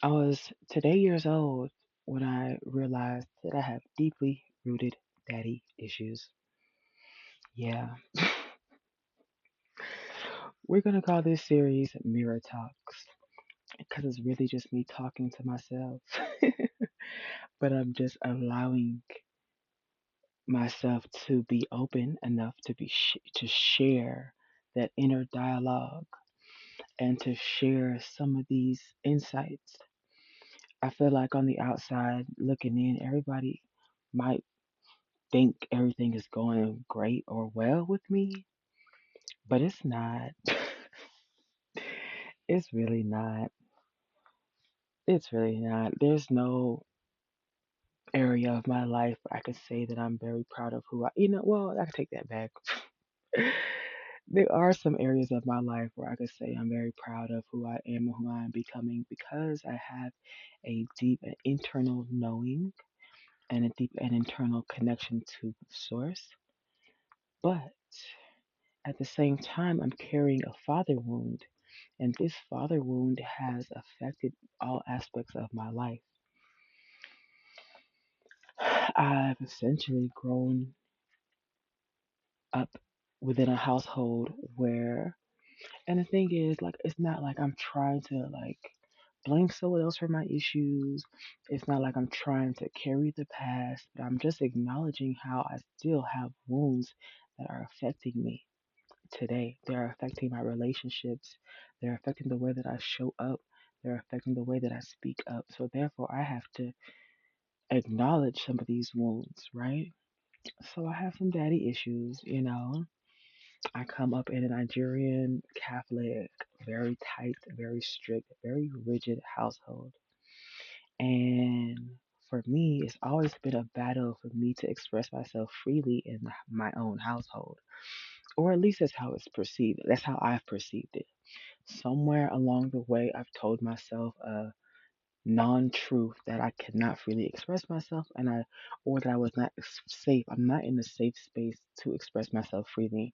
I was today years old when I realized that I have deeply rooted daddy issues. Yeah, we're gonna call this series Mirror Talks because it's really just me talking to myself, but I'm just allowing myself to be open enough to share that inner dialogue and to share some of these insights. I feel like on the outside looking in, everybody might think everything is going great or well with me, but it's not. It's really not. It's really not. There's no area of my life where I could say that I'm very proud of well, I can take that back. There are some areas of my life where I could say I'm very proud of who I am and who I am becoming because I have a deep and internal knowing and a deep and internal connection to source. But at the same time, I'm carrying a father wound, and this father wound has affected all aspects of my life. I've essentially grown up within a household where, and the thing is, like, it's not like I'm trying to, like, blame someone else for my issues. It's not like I'm trying to carry the past, but I'm just acknowledging how I still have wounds that are affecting me today. They're affecting my relationships. They're affecting the way that I show up. They're affecting the way that I speak up. So therefore, I have to acknowledge some of these wounds, right? So I have some daddy issues. I come up in a Nigerian Catholic, very tight, very strict, very rigid household. And for me, it's always been a battle for me to express myself freely in my own household. Or at least that's how it's perceived. That's how I've perceived it. Somewhere along the way, I've told myself a non-truth that I could not freely express myself, or that I was not safe. I'm not in a safe space to express myself freely.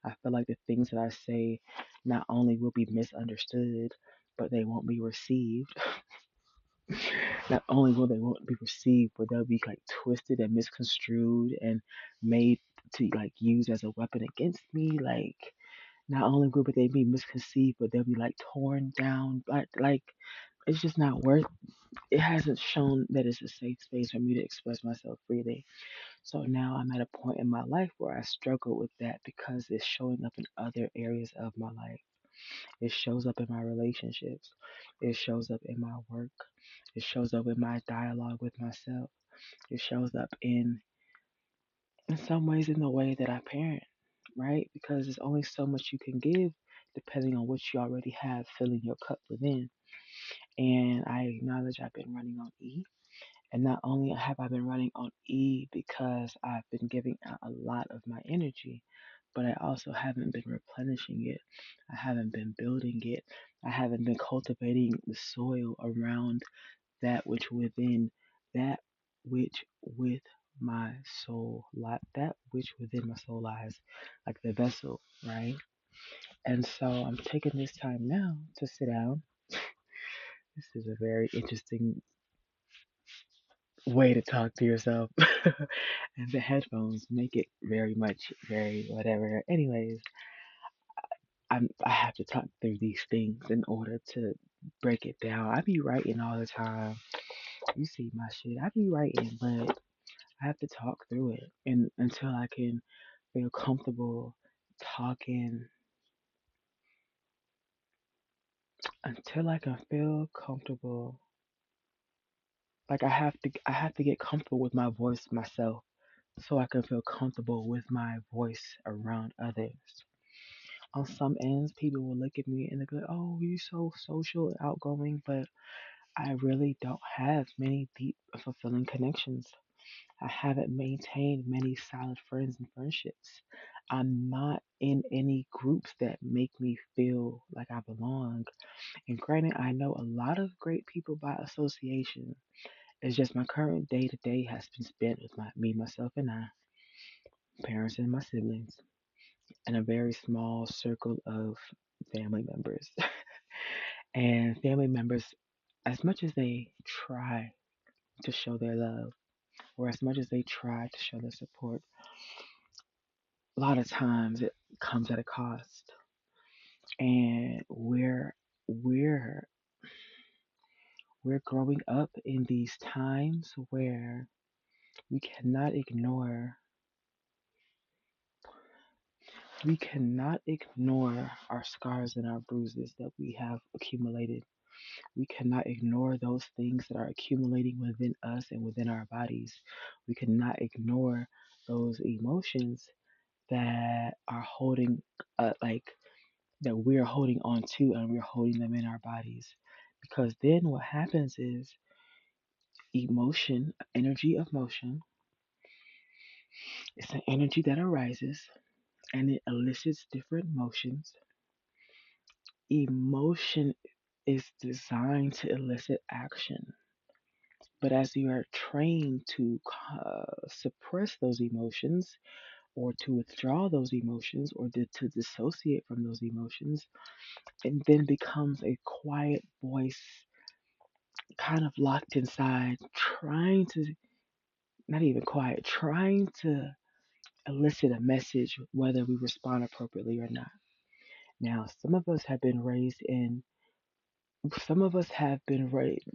I feel like the things that I say not only will be misunderstood, but they won't be received. Not only will they won't be received, but they'll be like twisted and misconstrued and made to like use as a weapon against me. Like not only will they be misconceived, but they'll be like torn down. Like it's just not worth. It hasn't shown that it's a safe space for me to express myself freely. So now I'm at a point in my life where I struggle with that because it's showing up in other areas of my life. It shows up in my relationships. It shows up in my work. It shows up in my dialogue with myself. It shows up in some ways in the way that I parent, right? Because there's only so much you can give depending on what you already have filling your cup within. And I acknowledge I've been running on E. And not only have I been running on E because I've been giving out a lot of my energy, but I also haven't been replenishing it. I haven't been building it. I haven't been cultivating the soil around that which within that which with my that which within my soul lies, like the vessel, right? And so I'm taking this time now to sit down. This is a very interesting way to talk to yourself. And the headphones make it very much very whatever. Anyways, I have to talk through these things in order to break it down. I be writing all the time. You see my shit. I be writing, but I have to talk through it and until I can feel comfortable talking, until I can feel comfortable. Like I have to get comfortable with my voice myself so I can feel comfortable with my voice around others. On some ends, people will look at me and they'll be like, "Oh, you're so social and outgoing," but I really don't have many deep, fulfilling connections. I haven't maintained many solid friends and friendships. I'm not in any groups that make me feel like I belong. And granted, I know a lot of great people by association. It's just my current day to day has been spent with me, myself, and I, parents, and my siblings, and a very small circle of family members. And family members as much as they try to show their love, or as much as they try to show their support, a lot of times it comes at a cost. And we're we're growing up in these times where we cannot ignore we cannot ignore our scars and our bruises that we have accumulated. We cannot ignore those things that are accumulating within us and within our bodies. We cannot ignore those emotions that are holding, like that we're holding on to, and we're holding them in our bodies. Because then what happens is emotion, energy of motion, it's an energy that arises and it elicits different motions. Emotion is designed to elicit action. But as you are trained to suppress those emotions, or to withdraw those emotions, or to dissociate from those emotions, it then becomes a quiet voice, kind of locked inside, trying to, not even quiet, trying to elicit a message, whether we respond appropriately or not. Now, some of us have been raised. A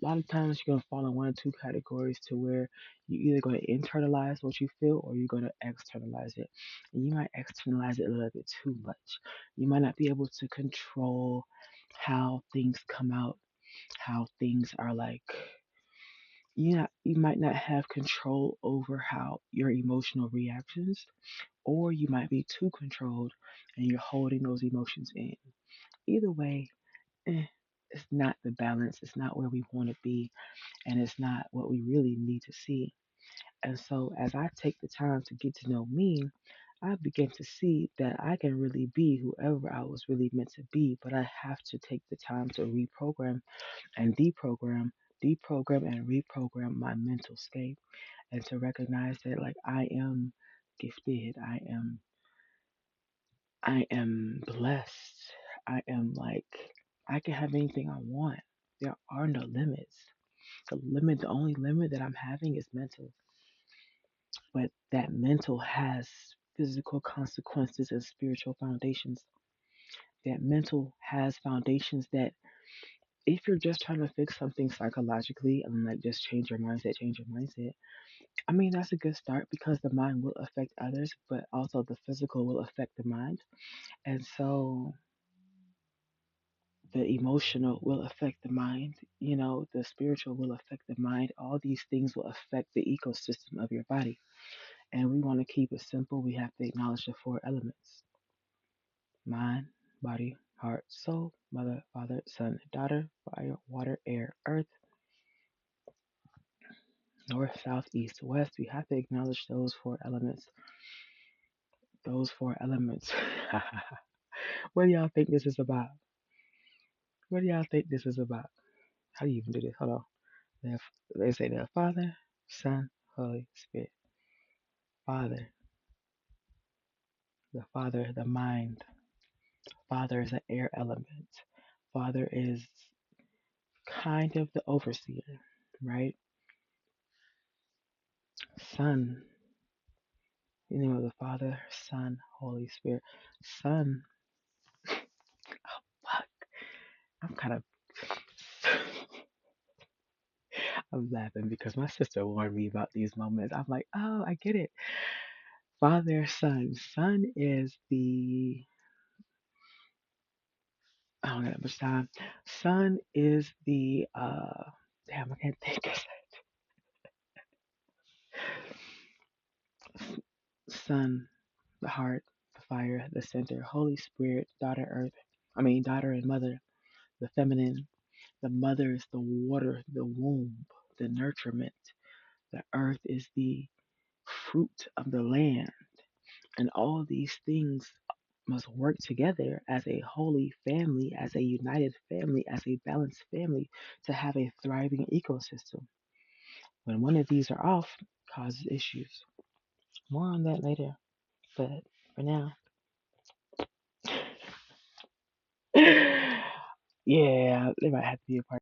lot of times you're going to fall in one or two categories to where you're either going to internalize what you feel or you're going to externalize it. And you might externalize it a little bit too much. You might not be able to control how things come out, how things are like. You might not have control over how your emotional reactions, or you might be too controlled and you're holding those emotions in. Either way, eh, it's not the balance. It's not where we want to be, and it's not what we really need to see. And so, as I take the time to get to know me, I begin to see that I can really be whoever I was really meant to be, but I have to take the time to reprogram and deprogram and reprogram my mental state, and to recognize that like I am gifted, I am blessed. I am like I can have anything I want. There are no limits. The only limit that I'm having is mental. But that mental has physical consequences and spiritual foundations. That mental has foundations that if you're just trying to fix something psychologically and like just change your mindset, I mean, that's a good start because the mind will affect others, but also the physical will affect the mind. And so the emotional will affect the mind, the spiritual will affect the mind. All these things will affect the ecosystem of your body. And we want to keep it simple. We have to acknowledge the four elements: mind, body, heart, soul, mother, father, son, daughter, fire, water, air, earth, north, south, east, west. We have to acknowledge those four elements. Those four elements. What do y'all think this is about? What do y'all think this is about? How do you even do this? Hold on. They say the Father, Son, Holy Spirit. Father, the Father, the mind. Father is an air element. Father is kind of the overseer, right? Son, you know, the Father, Son, Holy Spirit. Son, fuck, I'm kind of, I'm laughing because my sister warned me about these moments. I'm like, oh, I get it. Father, Son. Son is the, I don't know that much time. Son is the, damn, I can't think of it. Son, the heart, the fire, the center, Holy Spirit, daughter, earth. Daughter and mother, the feminine. The mother is the water, the womb, the nurturement. The earth is the fruit of the land. And all these things must work together as a holy family, as a united family, as a balanced family to have a thriving ecosystem. When one of these are off, it causes issues. More on that later, but for now, yeah, there might have to be a part.